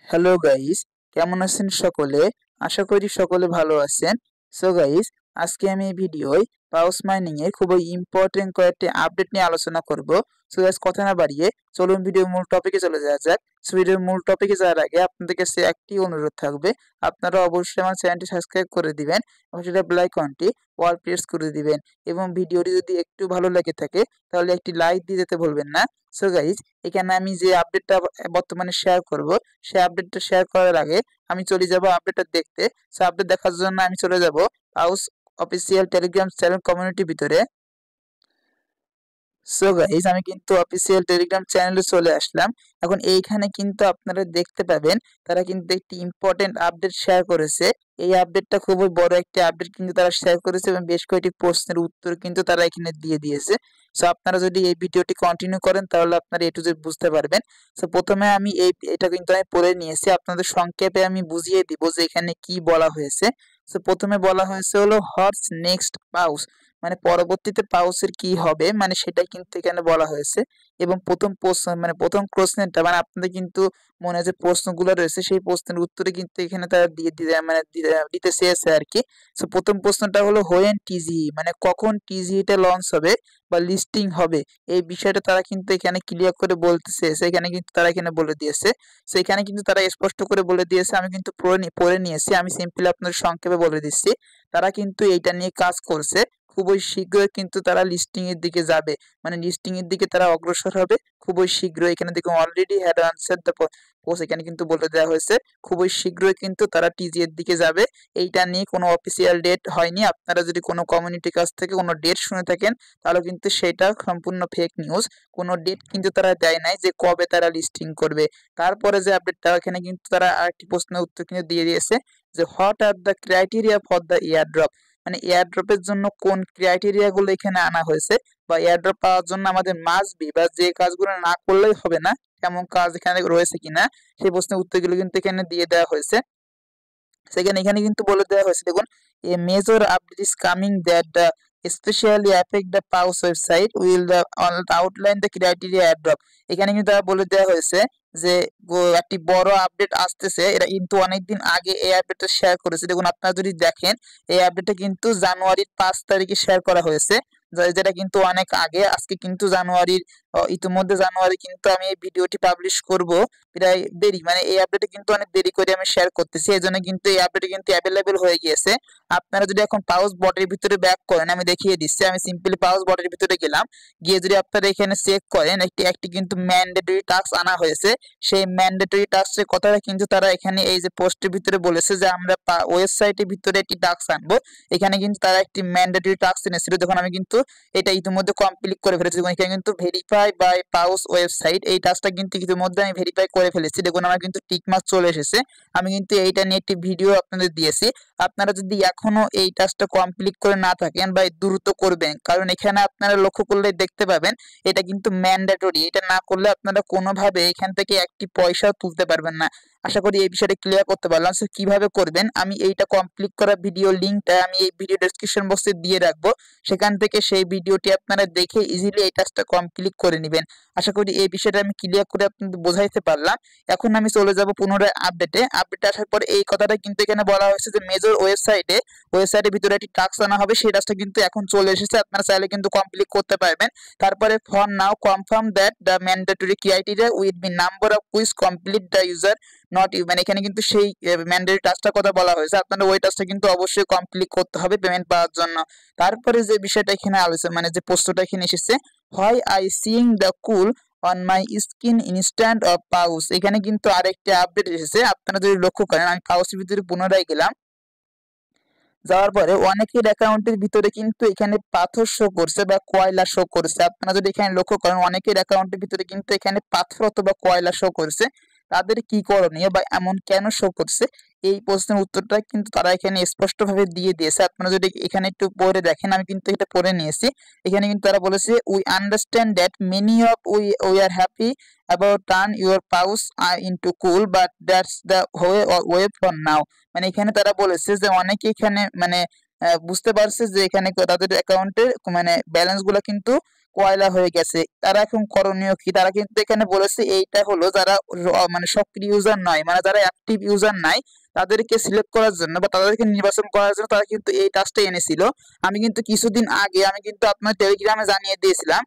Hello guys, কেমন আছেন সকলে? আশা করি সকলে ভালো আছেন। সো গাইস, আজকে আমি এই ভিডিওয় পাউস মাইনিং এর খুবই ইম্পর্টেন্ট কয়েকটি আপডেট নিয়ে আলোচনা করব। সো গাইস, কথা না বাড়িয়ে চলুন ভিডিওর মূল টপিকে চলে যাওয়া যাক। সো ভিডিওর মূল টপিকে যাওয়ার আগে আপনাদের কাছে একটি অনুরোধ থাকবে, আপনারা অবশ্যই আমার চ্যানেলটি সাবস্ক্রাইব করে দিবেন এবং সেটা বেল আইকনটি অল প্রেস করে দিবেন এবং ভিডিওটি যদি একটু ভালো লেগে থাকে তাহলে একটি লাইক দিয়ে যেতে ভুলবেন না। সো গাইস, এখানে আমি যে আপডেটটা বর্তমানে শেয়ার করব, সেই আপডেটটা শেয়ার করার আগে আমি চলে যাব আপডেটটা দেখতে। সো আপডেট দেখার জন্য আমি চলে যাব পাউস অফিসিয়াল টেলিগ্রাম চ্যানেল কমিউনিটির ভিতরে। সো গাইস, আমি কিন্তু অফিসিয়াল টেলিগ্রাম চ্যানেলে চলে আসলাম। এখন এইখানে কিন্তু আপনারা দেখতে পাবেন তারা কিন্তু একটি ইম্পর্টেন্ট আপডেট শেয়ার করেছে। এই আপডেটটা খুবই বড় একটি আপডেট কিন্তু তারা শেয়ার করেছে এবং বেশ কয়েকটি প্রশ্নের উত্তর কিন্তু তারা এখানে দিয়ে দিয়েছে। সো আপনারা যদি এই ভিডিওটি কন্টিনিউ করেন তাহলে আপনারা এ টু জেড বুঝতে পারবেন। সো প্রথমে আমি এটা কিন্তু আমি পড়ে নিয়েছি, আপনাদের সংক্ষেপে আমি বুঝিয়ে দিব যে এখানে কি বলা হয়েছে। সো প্রথমে বলা হয়েছে হলো হোয়াটস নেক্সট পাউস, মানে পরবর্তীতে পাউসের কি হবে, মানে সেটা কিন্তু এখানে বলা হয়েছে। এবং প্রথম প্রশ্ন মানে প্রথম প্রশ্নটা মানে আপনাদের কিন্তু মনে যে প্রশ্নগুলো রয়েছে সেই প্রশ্নের উত্তরে কিন্তু এখানে তারা দিয়ে দিতে মানে দিতে চেয়েছে আর কি। সো প্রথম প্রশ্নটা হলো হোয়েন টিজি, মানে কখন টিজিটা লঞ্চ হবে বা লিস্টিং হবে, এই বিষয়টা তারা কিন্তু এখানে ক্লিয়ার করে বলতে চেয়েছে। এখানে কিন্তু তারা এখানে বলে দিয়েছে। সো এখানে কিন্তু তারা স্পষ্ট করে বলে দিয়েছে, আমি কিন্তু পড়ে নিয়েছি, আমি সিম্পলি আপনাদের সংক্ষেপে বলে দিচ্ছি। তারা কিন্তু এইটা নিয়ে কাজ করছে, খুবই শীঘ্রই কিন্তু তারা লিস্টিং এর দিকে যাবে, মানে লিস্টিং এর দিকে তারা অগ্রসর হবে খুবই শীঘ্রই। এখানে দেখুন already had answer the post, এখানে কিন্তু বলে দেওয়া হয়েছে খুবই শীঘ্রই কিন্তু তারা টিজি এর দিকে যাবে। এইটা নিয়ে কোনো অফিসিয়াল ডেট হয়নি। আপনারা যদি কোনো কমিউনিটির কাছ থেকে কোনো ডেট শুনে থাকেন তাহলে কিন্তু সেটা সম্পূর্ণ ফেক নিউজ। কোনো ডেট কিন্তু তারা দেয় নাই যে কবে তারা লিস্টিং করবে। তারপরে যে আপডেটটা, এখানে কিন্তু তারা আরেকটি প্রশ্নের উত্তর কিন্তু দিয়ে দিয়েছে যে what are the criteria for the air drop, মানে এয়ারড্রপের জন্য কোন ক্রাইটেরিয়া গুলো এখানে আনা হয়েছে, বা এয়ারড্রপ পাওয়ার জন্য আমাদের মাস্ট বি বা যে কাজগুলো না করলেই হবে না এমন কাজ এখানে রয়েছে কিনা, সেই প্রশ্নের উত্তরগুলো কিন্তু এখানে দিয়ে দেওয়া হয়েছে। সেখানে এখানে কিন্তু বলে দেওয়া হয়েছে, দেখুন, a major update is coming that the specially affect the pause website will the outline the criteria airdrop. এখানে কিন্তু তারা বলে দেওয়া হয়েছে যে একটি বড় আপডেট আসতেছে। এরা কিন্তু অনেকদিন আগে এই আপডেটটা শেয়ার করেছে। দেখুন, আপনারা যদি দেখেন এই আপডেটটা কিন্তু জানুয়ারির 5 তারিখে শেয়ার করা হয়েছে, যেটা কিন্তু অনেক আগে। আজকে কিন্তু জানুয়ারির ইতিমধ্যে জানুয়ারি কিন্তু আমি এই ভিডিওটি পাবলিশ করব প্রায় দেরি, মানে এই আপডেটে কিন্তু অনেক দেরি করে আমি শেয়ার করতেছি, এই জন্য কিন্তু এই আপডেট কিন্তু অ্যাভেলেবেল হয়ে গিয়েছে। আপনারা যদি এখন পাউস বটের ভিতরে ব্যাক করেন, আমি দেখিয়ে দিচ্ছি, আমি সিম্পলি পাউস বটের ভিতরে গেলাম, গিয়ে যদি আপনারা এখানে চেক করেন একটি একটি কিন্তু ম্যান্ডেটরি টাস্ক আনা হয়েছে। সেই ম্যান্ডেটরি টাস্কের কথাটা কিন্তু তারা এখানে এই যে পোস্টের ভিতরে বলেছে যে আমরা ওয়েবসাইটের ভিতরে একটি টাস্ক আনবো। এখানে কিন্তু তারা একটি ম্যান্ডেটরি টাস্ক এনেছিল, যখন আমি কিন্তু এটা ইতিমধ্যে কমপ্লিট করে ফেলেছি। দেখুন, এখানে কিন্তু ভেরিফাই বাই পাউস ওয়েবসাইট, এই টাস্কটা কিন্তু ইতিমধ্যে আমি ভেরিফাই করে ফেলেছি। দেখুন, আমার কিন্তু টিক মার্ক চলে এসেছে। আমি কিন্তু এইটা নিয়ে একটি ভিডিও আপনাদের দিয়েছি। আপনারা যদি এখনো এই টাস্কটা কমপ্লিট করে না থাকেন বা দ্রুত করবেন, কারণ এখানে আপনারা লক্ষ্য করলে দেখতে পাবেন এটা কিন্তু ম্যান্ডেটরি। এটা না করলে আপনারা কোনোভাবে এখান থেকে একটি পয়সাও তুলতে পারবেন না। আশা করি এই বিষয়টা ক্লিয়ার করতে পারলাম। সো কিভাবে করবেন, আমি এইটা কমপ্লিট করা ভিডিও লিঙ্কটা আমি এই ভিডিও ডেসক্রিপশন বক্সে দিয়ে রাখবো। সেখান থেকে সেই ভিডিওটি আপনারা দেখে ইজিলি এই টাস্কটা কমপ্লিট করে নেবেন। আশা করি এই বিষয়টা আমি ক্লিয়ার করে আপনাদের বোঝাইতে পারলাম। এখন আমি চলে যাব পুনরায় আপডেটে আসার পর এই কথাটা কিন্তু এখানে বলা হয়েছে যে মেজর ওয়েবসাইটের ভিতরে একটি টাস্ক আনা হবে, সেই টাস্কটা কিন্তু এখন চলে এসেছে, আপনারা চাইলে কিন্তু কমপ্লিট করতে পারবেন। তারপরে for now confirm that the mandatory criteria with be number of quiz complete the user not you, মানে এখানে কিন্তু সেই ম্যান্ডেটরি টাস্কটার কথা বলা হয়েছে। আপনারা ওই টাস্কটা কিন্তু অবশ্যই কমপ্লিট করতে হবে পেমেন্ট পাওয়ার জন্য। তারপরে যে বিষয়টা এখানে আলোচনা মানে যে প্রশ্নটা এখানে এসেছে, হয় I seeing the cool on my skin instant of pause, এখানে কিন্তু আরেকটি আপডেট এসেছে। আপনারা যদি লক্ষ্য করেন, আমি পাউসের ভিতরে পুনরায় গেলাম, যাওয়ার পরে অনেকের অ্যাকাউন্টের ভিতরে কিন্তু এখানে পাথর শো করছে বা কয়লা শো করছে। আপনারা যদি এখানে লক্ষ্য করেন অনেকের অ্যাকাউন্টের ভিতরে কিন্তু এখানে পাথর অথবা কয়লা শো করছে। তাদের কি করণীয় বা এমন কেন শো করছে, এই প্রশ্নের উত্তরটা কিন্তু তারা এখানে স্পষ্টভাবে দিয়ে দিয়েছে। আপনারা যদি এখানে একটু পড়ে দেখেন, আমি কিন্তু এটা পড়ে নিয়েছি। এখানে কিন্তু তারা বলেছে we understand that many of we are happy about turn your pause into cool but that's the way for now, মানে এখানে তারা বলেছে যে অনেকে এখানে মানে বুঝতে পারছে যে এখানে তাদের অ্যাকাউন্টে মানে ব্যালেন্স গুলো কিন্তু কয়লা হয়ে গেছে। তারা এখন করণীয় কি? তারা কিন্তু এখানে বলেছে এইটা হলো যারা মানে সক্রিয় ইউজার নয়, মানে যারা অ্যাক্টিভ ইউজার নাই তাদেরকে সিলেক্ট করার জন্য বা তাদেরকে নির্বাচন করার জন্য তারা কিন্তু এই টাস্কটা এনেছিল। আমি কিন্তু কিছুদিন আগে আমি কিন্তু আপনার টেলিগ্রামে জানিয়ে দিয়েছিলাম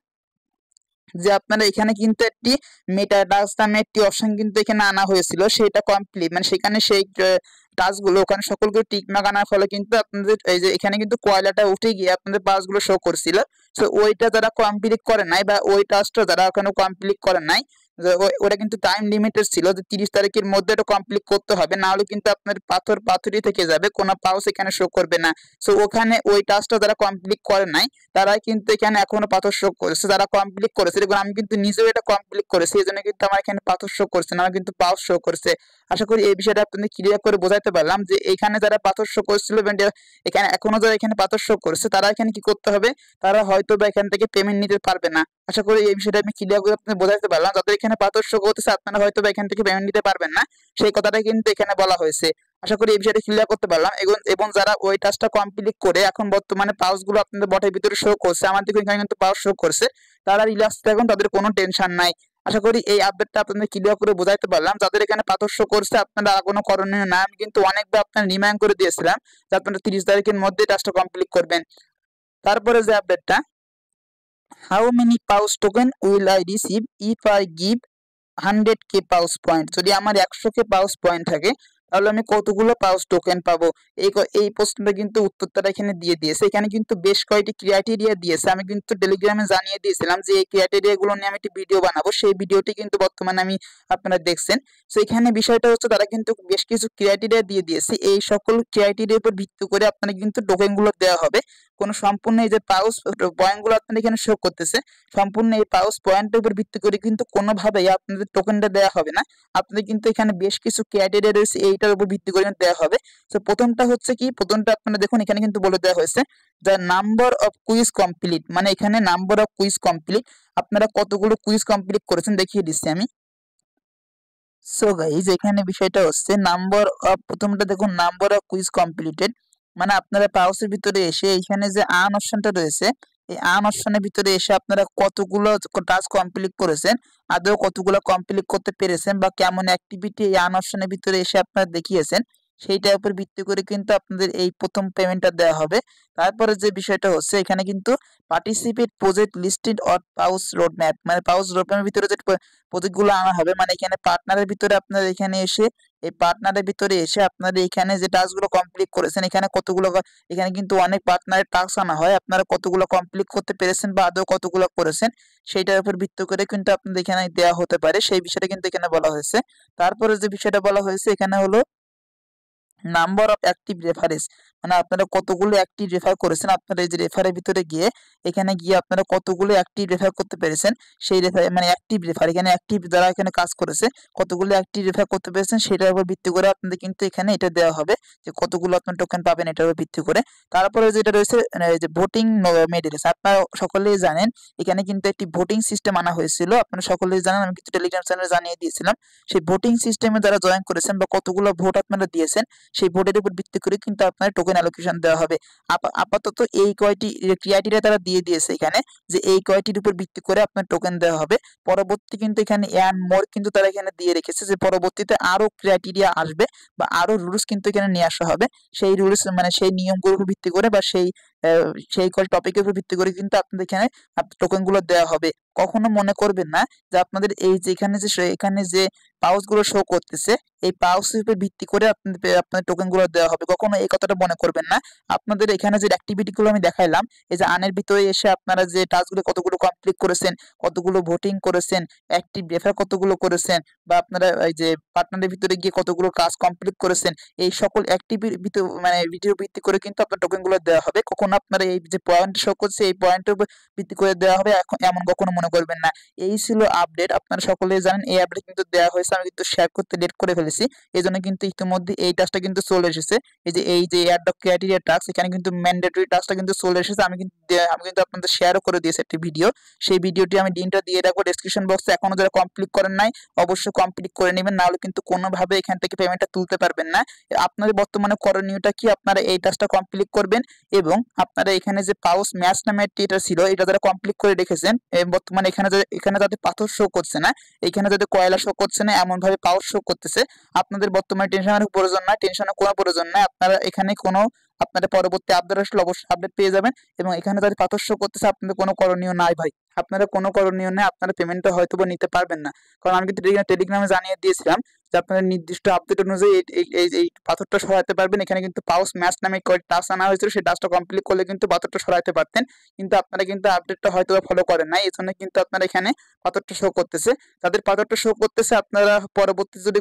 যে আপনারা এখানে কিন্তু একটি মেটা টাস্ক নামে একটি অপশন কিন্তু এখানে আনা হয়েছিল, সেটা কমপ্লিট মানে সেখানে সেই টাস্কগুলো ওখানে সকলকে টিক মার্ক আনার ফলে কিন্তু আপনাদের এই যে এখানে কিন্তু কয়লাটা উঠে গিয়ে আপনাদের পাসগুলো শো করছিল। সো ওইটা যারা কমপ্লিট করে নাই বা ওই টাস্কটা যারা ওখানে কমপ্লিট করে নাই, ওটা কিন্তু টাইম লিমিটেড ছিল যে 30 তারিখের মধ্যে এটা কমপ্লিট করতে হবে, না হলে কিন্তু আপনার পাথরই থেকে যাবে, কোনো পাউস এখানে শো করবে না। সো ওখানে ওই টাস্কটা যারা কমপ্লিট করে নাই তারা কিন্তু এখানে এখনো পাথর শো করেছে, যারা কমপ্লিট করেছে দেখুন আমি কিন্তু নিজেও এটা কমপ্লিট করেছি, এই জন্য কিন্তু আমার এখানে পাথর শো করছে না, আমার কিন্তু পাউস শো করছে। আশা করি এই বিষয়টা আপনাদের ক্লিয়ার করে বোঝাতে পারলাম যে এখানে যারা পাথর শো করছিল এখানে এখনো যারা এখানে পাথর শো করছে তারা এখানে কি করতে হবে, তারা হয়তো বা এখান থেকে পেমেন্ট নিতে পারবে না। আশা করি এই বিষয়টা আমি ক্লিয়ার করে আপনাদের বোঝাতে পারলাম। যাদের এখানে পাথর শো করতেছে আপনারা হয়তো বা এখান থেকে পেমেন্ট নিতে পারবেন না, সেই কথাটা কিন্তু এখানে বলা হয়েছে। আশা করি এই বিষয়টা ক্লিয়ার করতে পারলাম। এবং যারা ওই টাস্কটা কমপ্লিট করে এখন বর্তমানে পাউস গুলো আপনাদের বটের ভিতরে শো করছে, আমার দিকে এখানে কিন্তু পাউস শো করছে, তারা রিল্যাক্স থাকুন, তাদের কোনো টেনশন নাই। আশা করি এই আপডেটটা আপনাদের ক্লিয়ার করে বোঝাইতে পারলাম। যাদের এখানে পাথর শো করছে আপনারা কোনো করণীয় না, আমি কিন্তু অনেকবার আপনার রিমাইন্ড করে দিয়েছিলাম যে আপনারা 30 তারিখের মধ্যে টাস্কটা কমপ্লিট করবেন। তারপরে যে আপডেটটা, how many pause token will I receive if I give 100k pause point? যদি আমার 100k পাউস পয়েন্ট থাকে তাহলে আমি কতগুলো পাউস টোকেন পাবো? এই প্রশ্নটা কিন্তু উত্তরটা এখানে দিয়ে দিয়েছে। এখানে কিন্তু বেশ কয়েকটি ক্রাইটেরিয়া দিয়েছে, আমি কিন্তু টেলিগ্রামে জানিয়ে দিয়েছিলাম যে এই ক্রাইটেরিয়া গুলো নিয়ে আমি একটি ভিডিও বানাবো, সেই ভিডিওটি কিন্তু বর্তমানে আমি আপনারা দেখছেন। তো এখানে বিষয়টা হচ্ছে তারা কিন্তু বেশ কিছু ক্রাইটেরিয়া দিয়ে দিয়েছে, এই সকল ক্রাইটেরিয়ার উপর ভিত্তি করে আপনারা কিন্তু টোকেন গুলো দেওয়া হবে। কোনো সম্পূর্ণ এই যে পাউস পয়েন্ট গুলো আপনারা এখানে শো করতেছে, সম্পূর্ণ এই পাউস পয়েন্টের উপর ভিত্তি করে কিন্তু কোনোভাবেই আপনাদের টোকেনটা দেওয়া হবে না। আপনাদের কিন্তু এখানে বেশ কিছু ক্রাইটেরিয়া রয়েছে, এইটার উপর ভিত্তি করে দেওয়া হবে। তো প্রথমটা হচ্ছে কি, প্রথমটা আপনারা দেখুন এখানে কিন্তু বলে দেওয়া হয়েছে the number of quiz complete, মানে এখানে নাম্বার অফ কুইজ কমপ্লিট, আপনারা কতগুলো কুইজ কমপ্লিট করেছেন দেখিয়ে দিচ্ছি আমি। সো গাইজ এখানে বিষয়টা হচ্ছে নাম্বার অফ, প্রথমটা দেখুন নাম্বার অফ কুইজ কমপ্লিটেড, মানে আপনারা পাউসের ভিতরে এসে এখানে যে আন অপশনটা রয়েছে এই আন অপশনের ভিতরে এসে আপনারা কতগুলো টাস্ক কমপ্লিট করেছেন, আদৌ কতগুলো কমপ্লিট করতে পেরেছেন বা কেমন অ্যাক্টিভিটি এই আন অপশনের ভিতরে এসে আপনারা দেখিয়েছেন, সেইটার উপর ভিত্তি করে কিন্তু আপনাদের এই প্রথম পেমেন্টটা দেওয়া হবে। তারপরে যে বিষয়টা হচ্ছে এখানে কিন্তু participate project listed or pause road map, মানে পাউস রোড ম্যাপের ভিতরে যে প্রজেক্ট গুলো আনা হবে, মানে এখানে পার্টনারের ভিতরে আপনার এখানে এসে এই পার্টনারের ভিতরে এসে আপনারা এখানে যে টাস্ক গুলো কমপ্লিট করেছেন, এখানে কতগুলো এখানে কিন্তু অনেক পার্টনারের টাস্ক আনা হয়, আপনারা কতগুলো কমপ্লিট করতে পেরেছেন বা আদৌ কতগুলো করেছেন সেইটার উপর ভিত্তি করে কিন্তু আপনাদের এখানে দেওয়া হতে পারে, সেই বিষয়টা কিন্তু এখানে বলা হয়েছে। তারপরে যে বিষয়টা বলা হয়েছে এখানে হলো নাম্বার অফ অ্যাক্টিভ রেফারেন্স, মানে আপনারা কতগুলো অ্যাক্টিভ রেফার করেছেন, আপনারা এই যে রেফারের ভিতরে গিয়ে এখানে গিয়ে আপনারা কতগুলো অ্যাক্টিভ রেফার করতে পেরেছেন, সেই রেফার মানে অ্যাক্টিভ রেফার এখানে অ্যাক্টিভ যারা এখানে কাজ করেছে কতগুলো অ্যাক্টিভ রেফার করতে পেরেছেন সেটার উপর ভিত্তি করে আপনাদের কিন্তু এখানে এটা দেওয়া হবে যে কতগুলো আপনার টোকেন পাবেন এটার উপর ভিত্তি করে। তারপরে যেটা রয়েছে এই যে ভোটিং মেডেলস, আপনারা সকলেই জানেন এখানে কিন্তু একটি ভোটিং সিস্টেম আনা হয়েছিল, আপনারা সকলেই জানেন, আমি কিন্তু টেলিগ্রাম চ্যানেলে জানিয়ে দিয়েছিলাম। সেই ভোটিং সিস্টেমে যারা জয়েন করেছেন বা কতগুলো ভোট আপনারা দিয়েছেন সেই ভোটের উপর ভিত্তি করে কিন্তু আপনার টোকেন অ্যালোকেশন দেওয়া হবে। আপাতত এই কয়টি ক্রাইটেরিয়া তারা দিয়ে দিয়েছে এখানে যে এই কয়টির উপর ভিত্তি করে আপনার টোকেন দেওয়া হবে। পরবর্তী কিন্তু এখানে এন্ড মোর কিন্তু তারা এখানে দিয়ে রেখেছে যে পরবর্তীতে আরো ক্রাইটেরিয়া আসবে বা আরো রুলস কিন্তু এখানে নিয়ে আসা হবে, সেই রুলস মানে সেই নিয়মগুলোর উপর ভিত্তি করে বা সেই টপিকের উপর ভিত্তি করে কিন্তু আপনাদের এখানে টোকেন গুলো দেওয়া হবে। কখনো মনে করবেন না যে আপনাদের এই যে এখানে যে পাউস গুলো শো করতেছে এই পাউসের উপর ভিত্তি করে আপনাদের টোকেন গুলো দেওয়া হবে, কখনো এই কথাটা মনে করবেন না। আপনাদের এখানে যে অ্যাক্টিভিটি গুলো আমি দেখাইলাম এই যে আনের ভিতরে এসে আপনারা যে টাস্কগুলো কতগুলো কমপ্লিট করেছেন, কতগুলো ভোটিং করেছেন, অ্যাক্টিভ রেফার কতগুলো করেছেন বা আপনারা এই যে পার্টনারের ভিতরে গিয়ে কতগুলো কাজ কমপ্লিট করেছেন, এই সকল অ্যাক্টিভিটি মানে ভিডিও ভিত্তি করে কিন্তু আপনার টোকেন গুলো দেওয়া হবে। কখনো আপনারা এই যে পয়েন্ট শো করছে এই পয়েন্টের উপর ভিত্তি করে দেওয়া হবে এমন কখনো মনে করবেন না। এই ছিল আপডেট, আপনারা সকলেই জানেন এই আপডেট কিন্তু দেওয়া হয়েছে, আমি কিন্তু শেয়ার করতে লেট করে ফেলেছি, এই জন্য কিন্তু ইতিমধ্যে এই টাস্কটা কিন্তু চলে এসেছে। এই যে অ্যাড অফ ক্রাইটেরিয়া টাস্ক এখানে কিন্তু ম্যান্ডেটরি টাস্কটা কিন্তু চলে এসেছে, আমি কিন্তু আপনাদের শেয়ারও করে দিয়েছি একটি ভিডিও, সেই ভিডিওটি আমি লিংকটা দিয়ে রাখবো ডেসক্রিপশন বক্সে। এখনো যারা কমপ্লিট করেন নাই অবশ্যই কমপ্লিট করে নেবেন, না হলে কিন্তু কোনোভাবে এখান থেকে পেমেন্টটা তুলতে পারবেন না। আপনাদের বর্তমানে করণীয়টা কি, আপনারা এই টাস্কটা কমপ্লিট করবেন এবং আপনারা এখানে যে পাউস ম্যাচ নামের এটা ছিল এটা যারা কমপ্লিট করে রেখেছেন বর্তমানে এখানে যাতে পাথর শো করছে না, এখানে যাতে কয়লা শো করছে না, এমন ভাবে পাউস শো করতেছে, আপনাদের বর্তমানে টেনশনের প্রয়োজন নাই, টেনশনের কোনো প্রয়োজন নাই। আপনারা এখানে কোনো আপনাদের পরবর্তী আপডেট আসলে অবশ্যই আপডেট পেয়ে যাবেন। এবং এখানে যাতে পাথর শো করতেছে আপনাদের কোনো করণীয় নাই ভাই, আপনারা কোনো করণীয় নেই, আপনারা পেমেন্টটা হয়তো বা নিতে পারবেন না। কারণ আমি কিন্তু টেলিগ্রামে জানিয়ে দিয়েছিলাম যে আপনারা নির্দিষ্ট আপডেট অনুযায়ী এই পাথরটা সরাতে পারবেন। এখানে কিন্তু পাউস ম্যাচ নামে কয়েকটি টাস্ক আনা হয়েছিল, সেই টাস্কটা কমপ্লিট করলে কিন্তু পাথরটা সরাতে পারতেন, কিন্তু আপনারা কিন্তু আপডেটটা হয়তো ফলো করেন নাই, এই জন্য কিন্তু আপনারা এখানে পাথরটা শো করতেছে। তাদের পাথরটা শো করতেছে, আপনারা পরবর্তী যদি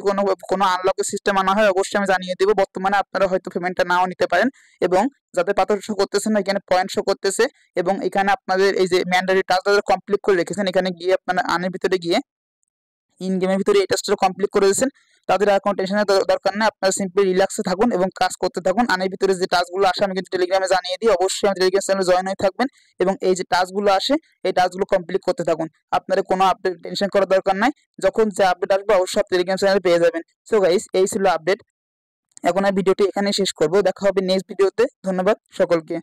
কোনো আনলকের সিস্টেম আনা হয় অবশ্যই আমি জানিয়ে দেবো। বর্তমানে আপনারা হয়তো পেমেন্টটা নাও নিতে পারেন। এবং যাদের পাথর শো করতেছে না এখানে পয়েন্ট শো করতেছে, এবং এখানে আপনাদের এই যে ম্যান্ডেটরি টাস্ক কমপ্লিট করে রেখেছেন, এখানে গিয়ে আপনারা আনের ভিতরে গিয়ে ইন গেমের ভিতরে এই টাস্কটা কমপ্লিট করে দিয়েছেন, তাদের আর কোনো টেনশনের দরকার নেই, আপনারা সিম্পলি রিল্যাক্সে থাকুন এবং কাজ করতে থাকুন। আনের ভিতরে যে টাস্কগুলো আসে আমি কিন্তু টেলিগ্রামে জানিয়ে দিই, অবশ্যই আমার টেলিগ্রাম চ্যানেলে জয়েন হয়ে থাকবেন এবং এই যে টাস্কগুলো আসে এই টাস্কগুলো কমপ্লিট করতে থাকুন। আপনারা কোনো আপডেট টেনশন করার দরকার নাই, যখন যে আপডেট আসবে অবশ্যই টেলিগ্রাম চ্যানেলে পেয়ে যাবেন। সো গাইস, এই ছিল আপডেট। এখন এই ভিডিওটি এখানে শেষ করব, দেখা হবে নেক্সট ভিডিওতে। ধন্যবাদ সকলকে।